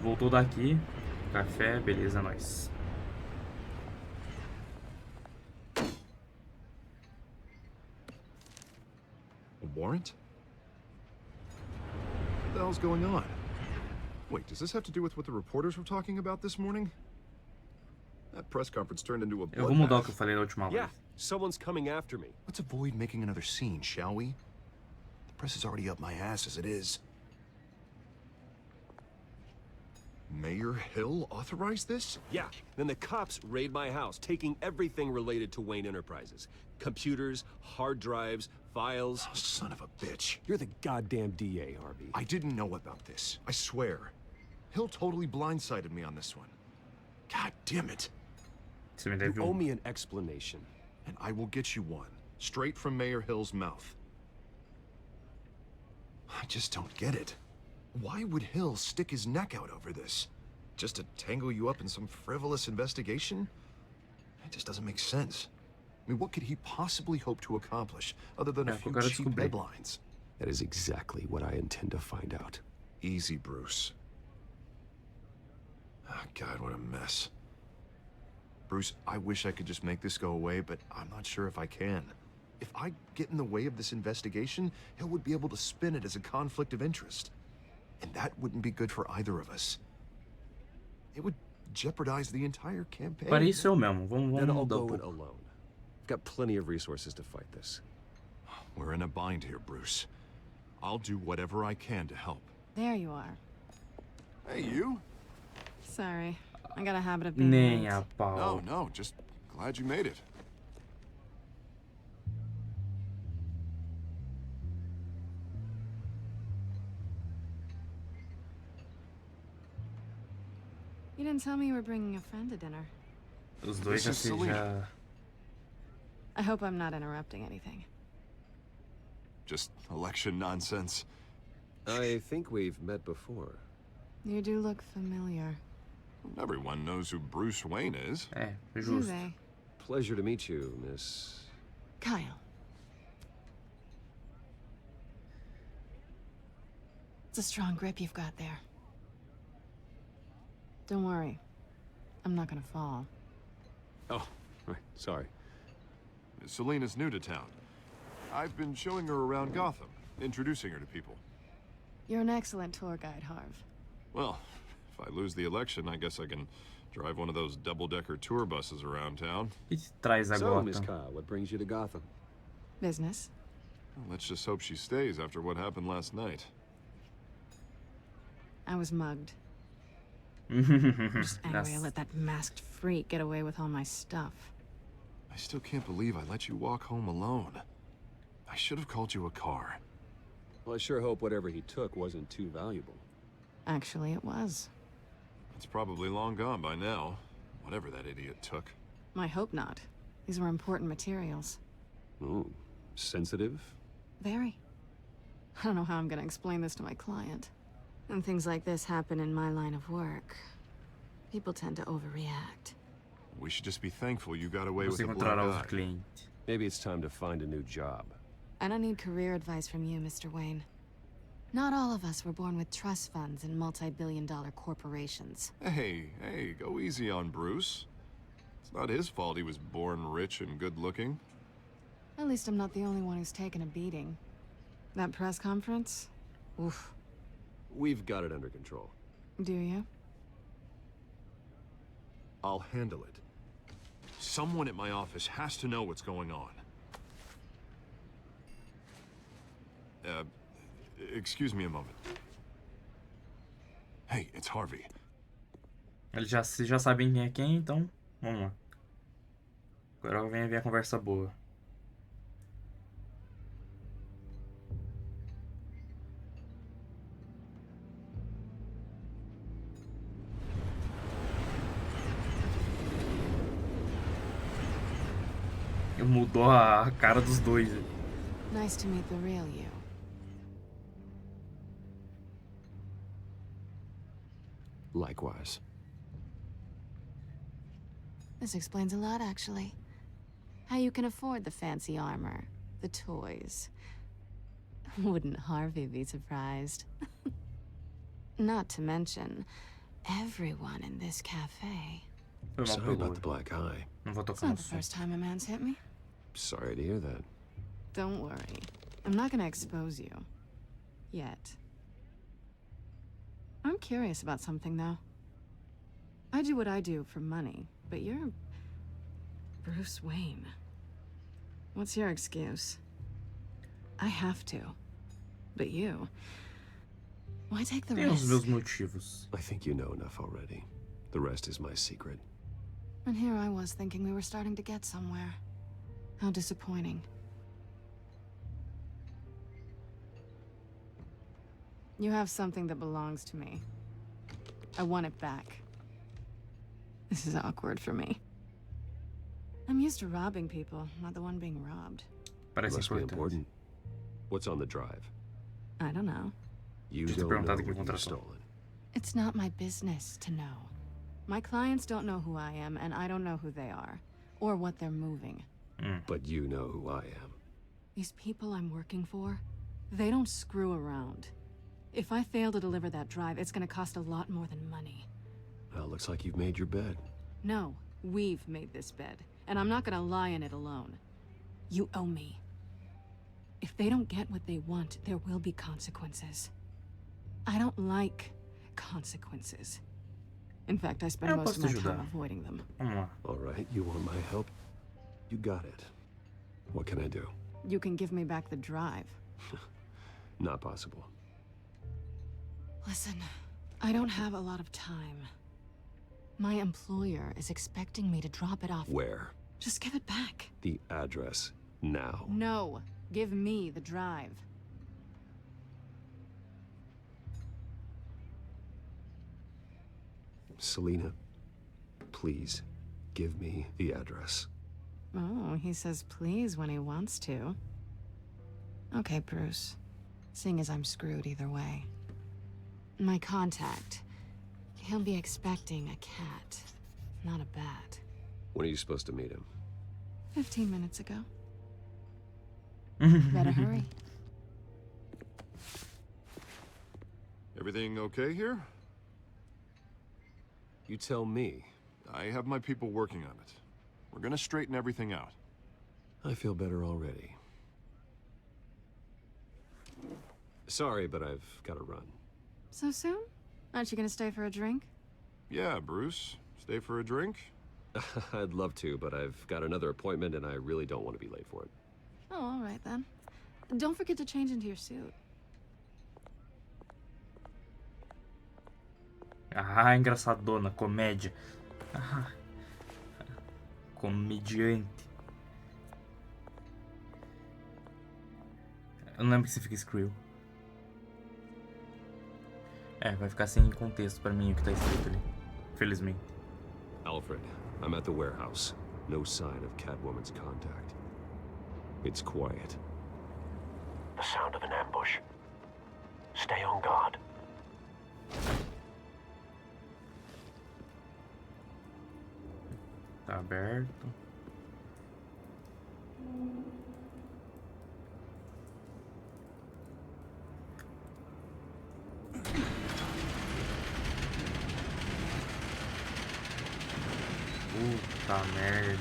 Voltou daqui. Café, beleza, nós. A warrant? What the hell's going on? Wait, does this have to do with what the reporters were talking about this morning? That press conference turned into a Eu vou mudar o bloodbath. que eu falei na última Yeah, live. someone's coming after me. Let's avoid making another scene, shall we? The press is already up my ass as it is. Mayor Hill authorized this? Yeah, then the cops raid my house, taking everything related to Wayne Enterprises. Computers, hard drives, files. Oh, son of a bitch. You're the goddamn DA, Harvey. I didn't know about this. I swear. Hill totally blindsided me on this one. God damn it. Você me You deve owe me an explanation. And I will get you one. Straight from Mayor Hill's mouth. I just don't get it. Why would Hill stick his neck out over this? Just to tangle you up in some frivolous investigation? It just doesn't make sense. I mean, what could he possibly hope to accomplish other than a É, few eu quero cheap descobrir. headlines? That is exactly what I intend to find out. Easy, Bruce. Oh, God, what a mess. Bruce, I wish I could just make this go away, but I'm not sure if I can. If I get in the way of this investigation, Hill would be able to spin it as a conflict of interest. And that wouldn't be good for either of us. It would jeopardize the entire campaign. Para isso eu mesmo. Vamos Then I'll mudar go um it pouco. alone. I've got plenty of resources to fight this. We're in a bind here, Bruce. I'll do whatever I can to help. There you are. Hey, you? Sorry. I got a habit of being Nem late. a pau. No, just glad you made it. You didn't tell me you were bringing a friend to dinner. Os dois já This is se Selena. já... I hope I'm not interrupting anything. Just election nonsense. I think we've met before. You do look familiar. Everyone knows who Bruce Wayne is. É, Do justo. they? Pleasure to meet you, Miss... Kyle. It's a strong grip you've got there. Don't worry. I'm not gonna fall. Oh, right, sorry. Selena's new to town. I've been showing her around Gotham, introducing her to people. You're an excellent tour guide, Harv. Well, if I lose the election, I guess I can drive one of those double-decker tour buses around town. O que te traz So, agora? Miss Kyle, what brings you to Gotham? Business. Well, let's just hope she stays after what happened last night. I was mugged. Just angry I That's- let that masked freak get away with all my stuff. I still can't believe I let you walk home alone. I should have called you a car. Well, I sure hope whatever he took wasn't too valuable. Actually, it was. It's probably long gone by now, whatever that idiot took. I hope not. These were important materials. Oh, sensitive? Very. I don't know how I'm gonna explain this to my client. And things like this happen in my line of work. People tend to overreact. We should just be thankful you got away with Você a black encontrará os eye. clientes. Maybe it's time to find a new job. I don't need career advice from you, Mr. Wayne. Not all of us were born with trust funds and multi-billion-dollar corporations. Hey, go easy on Bruce. It's not his fault he was born rich and good-looking. At least I'm not the only one who's taken a beating. That press conference? Oof. We've got it under control. Do you? I'll handle it. Someone at my office has to know what's going on. Excuse me a moment. Hey, it's Harvey. Eles já sabem quem é quem, então vamos lá. Agora vem ver a conversa boa. Mudou a cara dos dois. Nice to meet the real you. Likewise. This explains a lot, actually. How you can afford the fancy armor, the toys. Wouldn't Harvey be surprised? Not to mention, everyone in this cafe. Foi mal Sorry pelo about olho. the black eye. Não vou It's tocar no not the som. first time a man's hit me. Sorry to hear that. Don't worry. I'm not gonna expose you. Yet. I'm curious about something, though. I do what I do for money, but you're Bruce Wayne. What's your excuse? I have to. But you... Why take the Tem os meus risk? motivos. I think you know enough already. The rest is my secret. And here I was thinking we were starting to get somewhere. How disappointing. You have something that belongs to me. I want it back. This is awkward for me. I'm used to robbing people, not the one being robbed. Parece Must be importante. important. What's on the drive? I don't know. You Deixa eu te don't perguntar know do que what you've contratou. stolen. It's not my business to know. My clients don't know who I am, and I don't know who they are, or what they're moving. But you know who I am. These people I'm working for, they don't screw around. If I fail to deliver that drive, it's gonna cost a lot more than money. Well, looks like you've made your bed. No, we've made this bed, and I'm not gonna lie in it alone. You owe me. If they don't get what they want, there will be consequences. I don't like consequences. In fact, I spend Eu most of posso my te time ajudar. avoiding them. Vamos lá. All right, you want my help? You got it. What can I do? You can give me back the drive. Not possible. Listen, I don't have a lot of time. My employer is expecting me to drop it off. Where? Just give it back. The address. Now. No, give me the drive. Selena, please, give me the address. Oh, he says please when he wants to. Okay, Bruce. Seeing as I'm screwed either way. My contact. He'll be expecting a cat, not a bat. When are you supposed to meet him? 15 minutes ago. Better hurry. Everything okay here? You tell me. I have my people working on it. We're gonna straighten everything out. I feel better already. Sorry, but I've got to run. So soon? Aren't you gonna stay for a drink? Yeah, Bruce. Stay for a drink? I'd love to, but I've got another appointment and I really don't want to be late for it. Oh, all right then. Don't forget to change into your suit. Ah, engraçadona, comédia. Ah, comediante. Eu não lembro que significa Skrill. É, vai ficar sem contexto pra mim o que tá escrito ali. Felizmente. Alfred, I'm at the warehouse. No sign of Catwoman's contact. It's quiet. The sound of an ambush. Stay on guard. Tá aberto. Puta merda.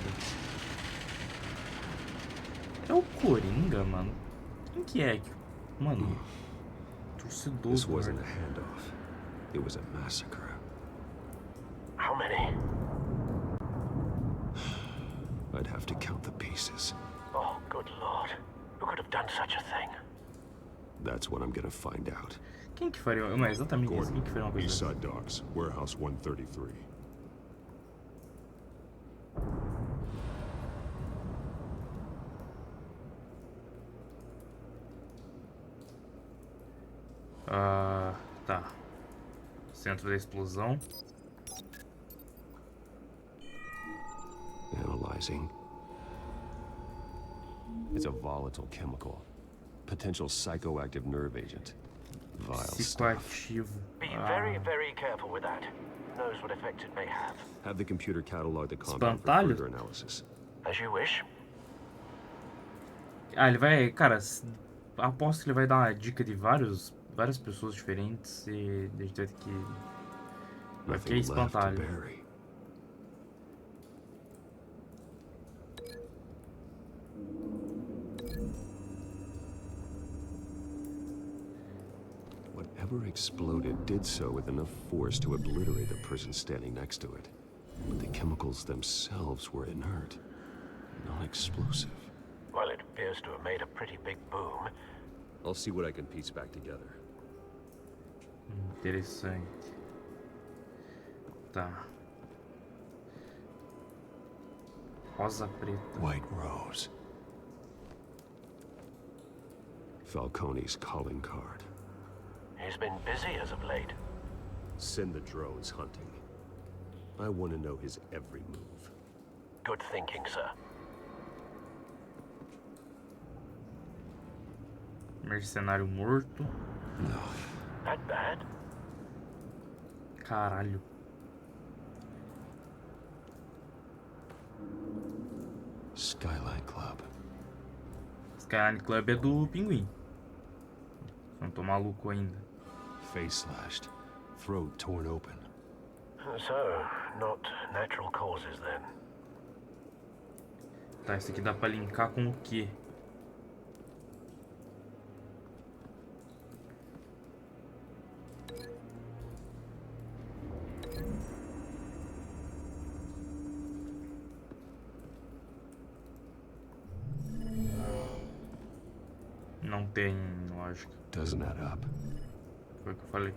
É o Coringa, mano. Quem que é? Mano, torcedor. This wasn't a handoff. It was a massacre. How many? I'd have to count the pieces. Oh, good lord. Who could have done such a thing? That's what I'm gonna find out. Quem que faria? Não, é exatamente isso. Quem que faria uma coisa dessa? Eastside Docks, Warehouse 133. Ah, tá. Centro da explosão. Analyzing. It's a volatile chemical. Potential psychoactive nerve agent. Vile stuff. Psicoativo. Be very careful with that. Who knows what effect it may have. Have the computer catalog the compound for Espantalho? further analysis. As you wish. Ah, ele vai... Cara, aposto que ele vai dar uma dica de várias pessoas diferentes e a gente vai ter que Nothing esse left to espantalho. bury. Whatever exploded did so with enough force to obliterate the person standing next to it. But the chemicals themselves were inert, non-explosive. Well, it appears to have made a pretty big boom. I'll see what I can piece back together. Interessante. Tá. Rosa preta. White Rose. Falcone's calling card. He's been busy as of late. Send the drones hunting. I want to know his every move. Good thinking, sir. Mercenário morto. No. That bad? Caralho. Skyline Club. Skyline Club é do Pinguim. Não tô maluco ainda. Face slashed. Throat torn open. So, not natural causes then. Tá, isso aqui dá pra linkar com o quê? Não tem lógica. Doesn't add up. Foi o que eu falei.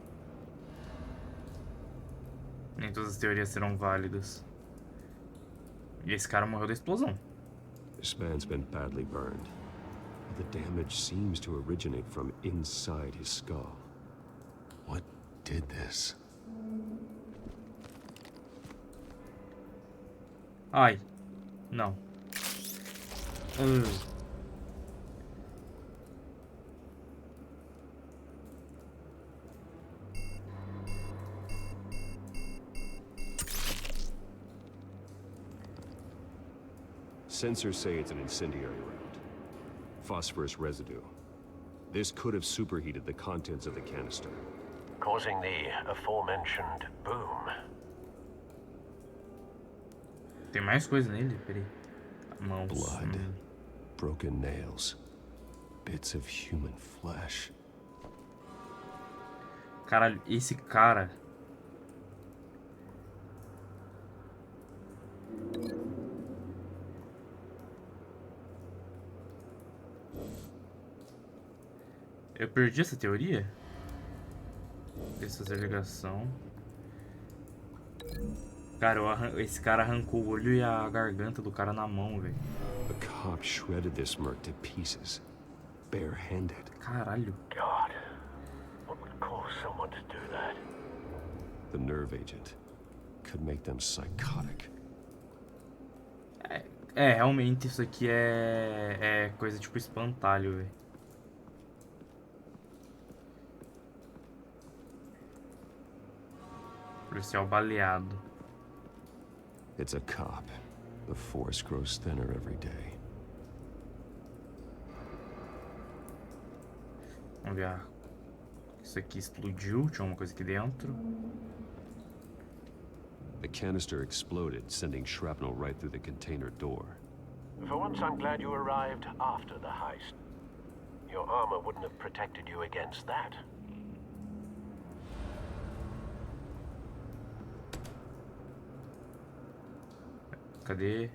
Nem todas as teorias serão válidas. E esse cara morreu da explosão. This man's been badly burned. The damage seems to originate from inside his skull. What did this? Ai. Não. Sensors say it's an incendiary round. Phosphorus residue. This could have superheated the contents of the canister. Causing the aforementioned boom. Tem mais coisa nele? Peraí. Mãos. Blood. Broken nails. Bits of human flesh. Caralho, esse cara... Eu perdi essa teoria? Deixa eu fazer ligação. Cara, esse cara arrancou o olho e a garganta do cara na mão, velho. The cop shredded this merc to pieces. Bare-handed. Caralho. God, what would cause someone to do that? The nerve agent could make them psychotic. Realmente isso aqui é coisa tipo espantalho, velho. Policial baleado. It's a cop. The force grows thinner every day. Vamos ver. Isso aqui explodiu, tinha uma coisa aqui dentro. The canister exploded, sending shrapnel right through the container door. For once, I'm glad you arrived after the heist. Your armor wouldn't have protected you against that. Cadê?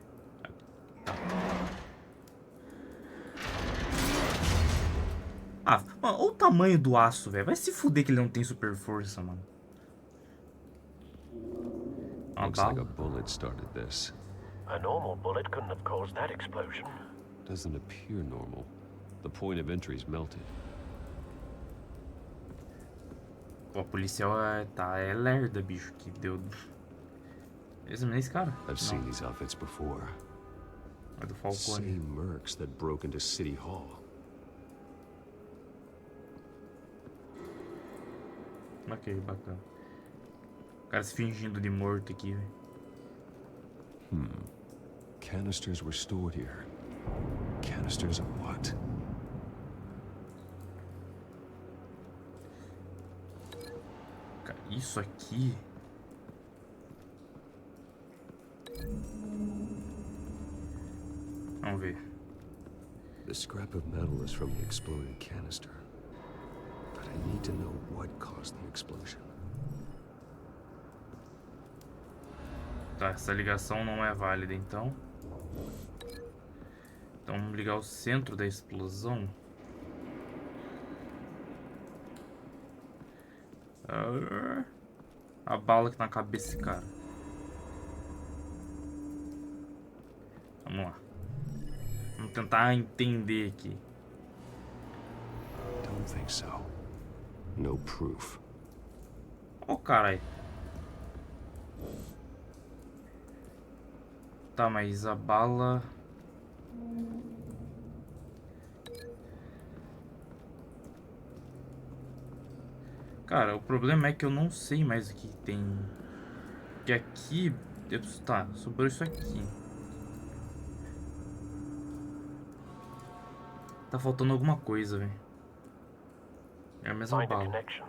Ah, mano, olha o tamanho do aço, velho. Vai se fuder que ele não tem super força, mano. Uma Looks like a bala. bullet started this. A normal bullet couldn't have caused that explosion. Doesn't appear normal. The point of entry's melted. Pô, a policial é lerda, bicho, que deu... Esse não é esse cara? I've seen Não, these outfits before. é do Falcone. Same mercs that broke into City Hall. Ok, bacana. O cara se fingindo de morto aqui, velho. Canisters were stored here. Canisters of what? Cara, isso aqui... Vamos ver. The scrap of metal is from the exploded canister. But I need to know what caused the explosion. Tá, essa ligação não é válida, então. Então vamos ligar o centro da explosão. A bala que tá na cabeça desse cara. Vamos lá. Vamos tentar entender aqui. Don't think so. No proof. Ó, caralho. Tá, mas a bala... Cara, o problema é que eu não sei mais o que tem. Que aqui... Tá, sobrou isso aqui. Tá faltando alguma coisa, velho. É a mesma Find a bala. connection.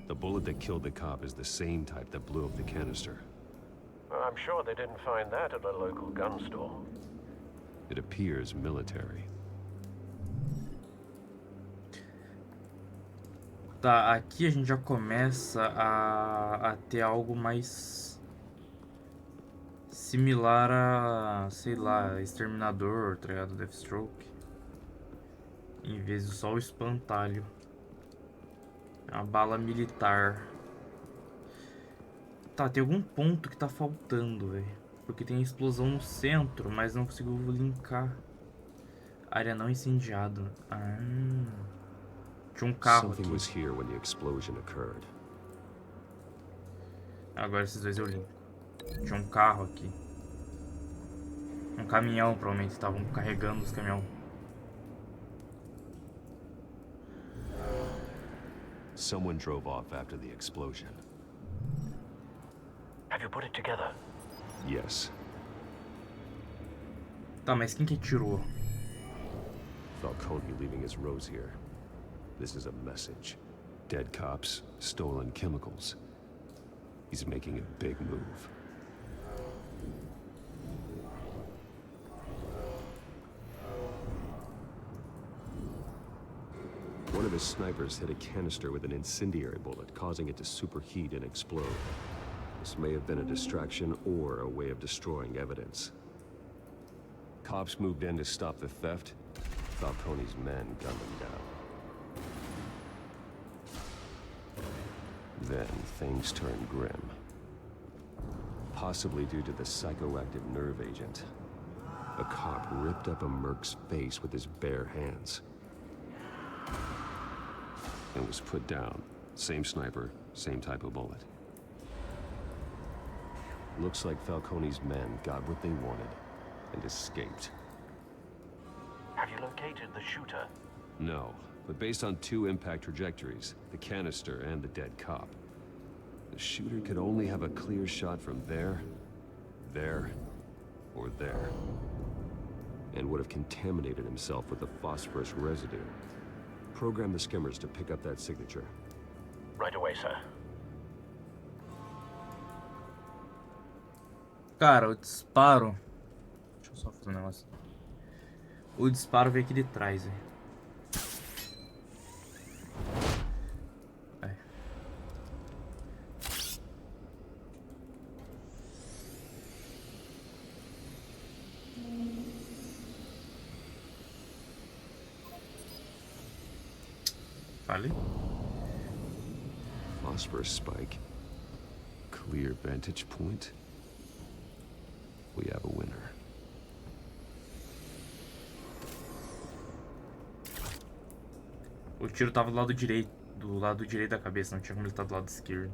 The bullet that killed the cop is the same type that blew up the canister. I'm sure they didn't find that at a local gun store. It appears military. Tá, aqui a gente já começa a ter algo mais similar a, sei lá, Exterminador, tá ligado? Deathstroke. Em vez de só o espantalho. A bala militar. Tá, tem algum ponto que tá faltando, velho. Porque tem explosão no centro, mas não consigo linkar. Área não incendiada. Tinha um carro Something aqui. was here when the explosion occurred. Agora esses dois eu linko. Tinha um carro aqui. Um caminhão, provavelmente. Estavam carregando os caminhões. Someone drove off after the explosion. Have you put it together? Yes. Tá, mas quem que atirou? Falcone leaving his rose here. This is a message. Dead cops, stolen chemicals. He's making a big move. One of his snipers hit a canister with an incendiary bullet, causing it to superheat and explode. This may have been a distraction or a way of destroying evidence. Cops moved in to stop the theft. Falcone's men gunned them down. Then things turned grim. Possibly due to the psychoactive nerve agent. A cop ripped up a merc's face with his bare hands. And was put down. Same sniper, same type of bullet. Looks like Falcone's men got what they wanted and escaped. Have you located the shooter? No, but based on two impact trajectories, the canister and the dead cop, the shooter could only have a clear shot from there, or there, and would have contaminated himself with the phosphorus residue. Program the skimmers to pick up that signature. Right away, sir. Cara, o disparo... Deixa eu só fazer um negócio. O disparo veio aqui de trás, velho. Falei? Phosphorus spike. Clear vantage point. We have a winner. O tiro tava do lado direito. Do lado direito da cabeça, não tinha como ele estar do lado esquerdo.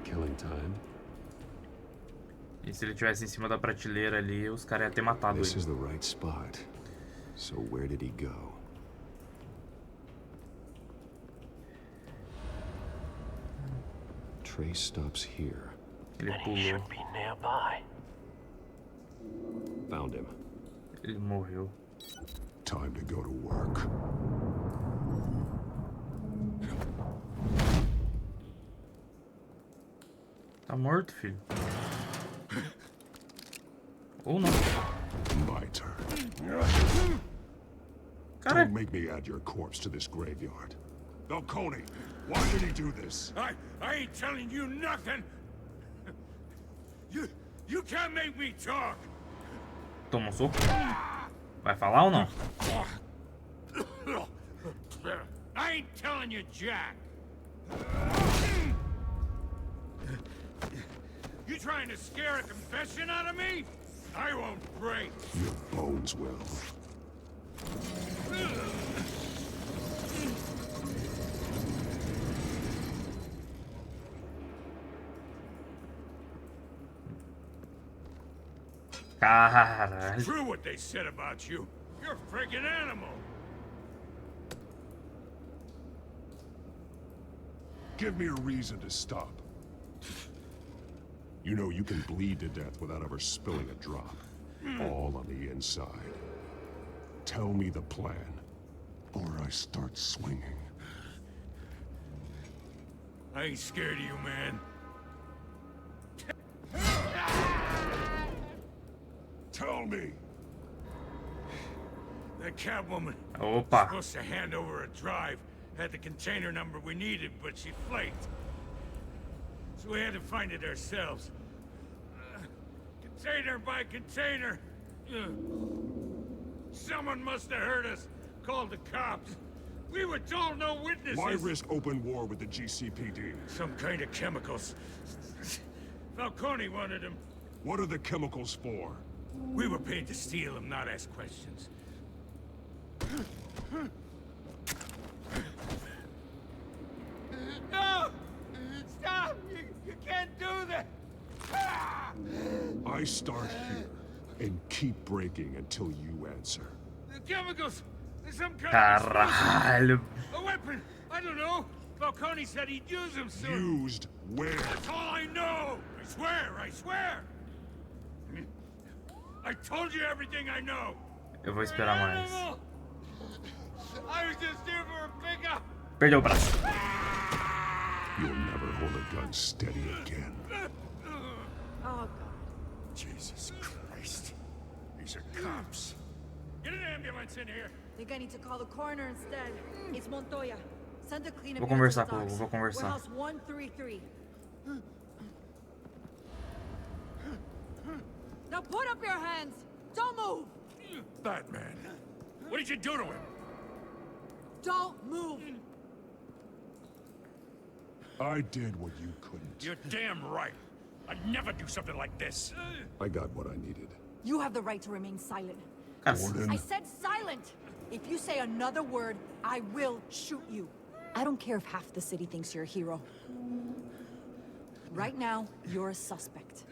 Killing time. E se ele tivesse em cima da prateleira ali, os caras iam ter matado This is ele. the right spot. So where did he go? Trace stops here. Ele Then he pulou. should be nearby. Found him. Ele morreu. Time to go to work. Tá morto, filho. Ou não. My turn. Cara, Don't make me add your corpse to this graveyard. Ď𝗀്ശി𝗀𝘀liche, why did he do this? I ain't telling you nothing. You can't make me talk. toma um soco. Vai falar ou não? I ain't telling you, Jack. You trying to scare a confession out of me? I won't break. Your bones will. Caralho. True what they said about you. You're a friggin' animal. Give me a reason to stop. You know you can bleed to death without ever spilling a drop. All on the inside. Tell me the plan, or I start swinging. I ain't scared of you, man. Tell me! That Catwoman Opa. supposed to hand over a drive. Had the container number we needed, but she flaked. So we had to find it ourselves. Container by container. Someone must have heard us. Called the cops. We were told no witnesses. Why risk open war with the GCPD? Some kind of chemicals. Falcone wanted them. What are the chemicals for? We were paid to steal them, not ask questions. No! Stop! You can't do that! I start here and keep breaking until you answer. The chemicals! There's some kind of Caralho. a weapon! I don't know! Falcone said he'd use them soon! Used where? That's all I know! I swear! I swear! I told you everything I know! Eu vou esperar mais. I was just here for a pickup! Perdeu o braço. You'll never hold a gun steady again. Oh, God. Jesus Christ. These are cops. Get an ambulance in here! Think I need to call the coroner instead. It's Montoya. Send a clean Vou ambulance conversar to com the docks. vou conversar. Warehouse 133. Now put up your hands! Don't move! Batman. What did you do to him? Don't move! I did what you couldn't. You're damn right. I'd never do something like this. I got what I needed. You have the right to remain silent. Cara, Gordon, I said silent! If you say another word, I will shoot you. I don't care if half the city thinks you're a hero. Right now, you're a suspect.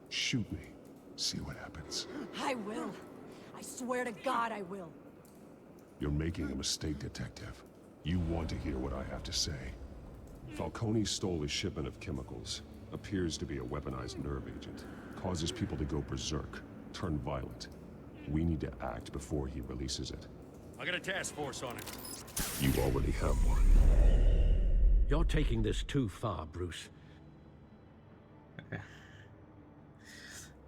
shoot me. See what happens. I will. I swear to God I will. You're making a mistake, Detective. You want to hear what I have to say. Falcone stole a shipment of chemicals. Appears to be a weaponized nerve agent. Causes people to go berserk, turn violent. We need to act before he releases it. I got a task force on it. You already have one. You're taking this too far, Bruce.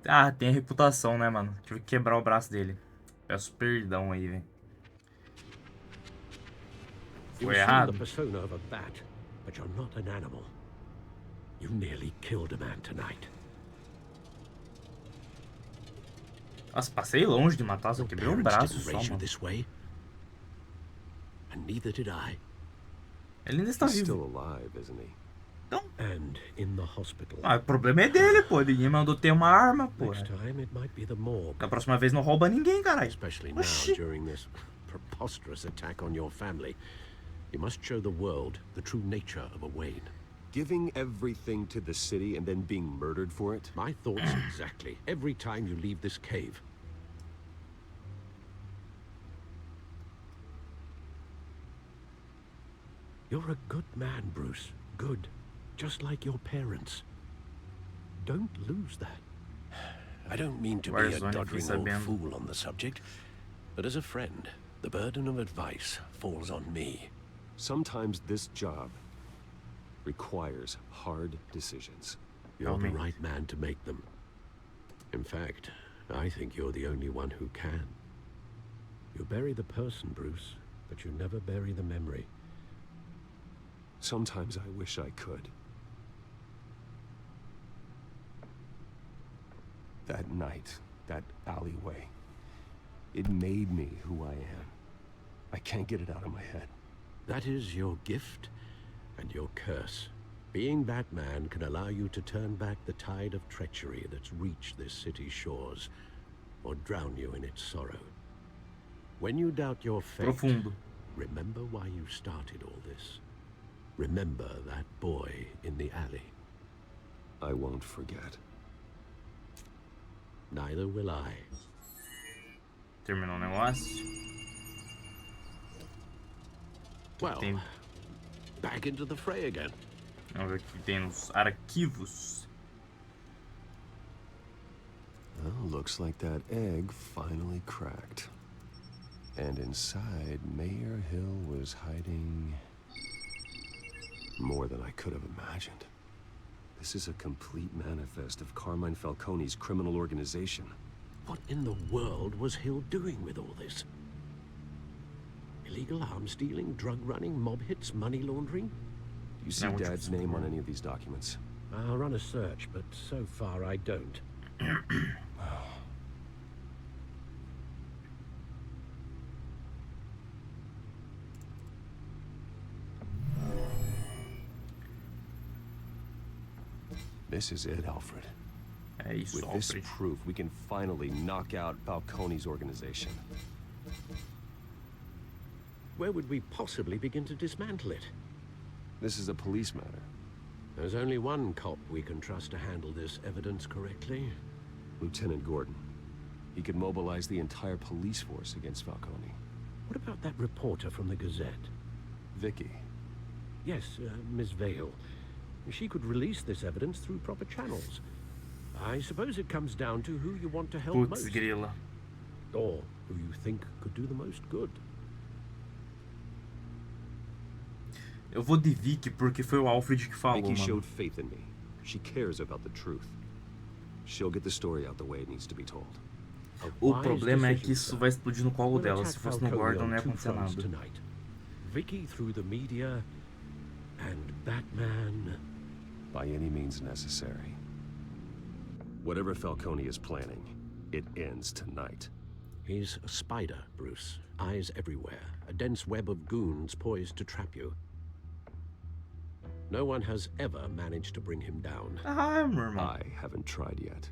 Ah, tem reputação, né, mano? Tive que quebrar o braço dele. Peço perdão aí, velho. You Foi assume errado. the persona of a bat, but you're not an animal. You nearly killed a man tonight. Nossa, passei longe de matar, só Your quebrei um parents braço didn't só, raise you mano. this way, and neither did I. Ele ainda está He's vivo. still alive, isn't he? And in the hospital. Ah, o problema é dele, pô. Ninguém mandou ter uma arma, pô. Next time it might be the morgue, Da próxima vez não rouba ninguém, caralho. especially now Oxi. during this preposterous attack on your family. You must show the world the true nature of a Wayne. Giving everything to the city and then being murdered for it? My thoughts exactly. Every time you leave this cave. You're a good man, Bruce. Good. Just like your parents. Don't lose that. I don't mean to be Where's a ภิः doddering old 𝗹𝗶𝗶? fool on the subject, but as a friend, the burden of advice falls on me. Sometimes this job requires hard decisions. You're the right man to make them. In fact, I think you're the only one who can. You bury the person, Bruce, but you never bury the memory. Sometimes I wish I could. That night, that alleyway, it made me who I am. I can't get it out of my head. That is your gift and your curse. Being Batman can allow you to turn back the tide of treachery that's reached this city's shores, or drown you in its sorrow. When you doubt your fate, Profundo. remember why you started all this. Remember that boy in the alley. I won't forget. Neither will I. Terminou o negócio. Well, Tem... back into the fray again. Vamos ver o que tem nos arquivos. Well, looks like that egg finally cracked. And inside, Mayor Hill was hiding more than I could have imagined. This is a complete manifest of Carmine Falcone's criminal organization. What in the world was Hill doing with all this? Illegal arms dealing, drug running, mob hits, money laundering? Do you see Dad's name on any of these documents? I'll run a search, but so far I don't. This is it, Alfred. É isso, With this Alfred. proof, we can finally knock out Falcone's organization. Where would we possibly begin to dismantle it? This is a police matter. There's only one cop we can trust to handle this evidence correctly. Lieutenant Gordon. He could mobilize the entire police force against Falcone. What about that reporter from the Gazette? Vicky. Yes, Miss Vale. She could release this evidence through proper channels. I suppose it comes down to who you want to help Putz, most. grila. Or who you think could do the most good. Eu vou de Vicky porque foi o Alfred que falou, Vicky mano. showed faith in me. She cares about the truth. She'll get the story out the way it needs to be told. O problema é que isso vai explodir no colo dela. Se fosse no Gordon, não ia acontecer nada. Tonight. Vicky through the media and Batman. By any means necessary. Whatever Falcone is planning, it ends tonight. He's a spider, Bruce. Eyes everywhere. A dense web of goons poised to trap you. No one has ever managed to bring him down. Ah, meu irmão. I haven't tried yet.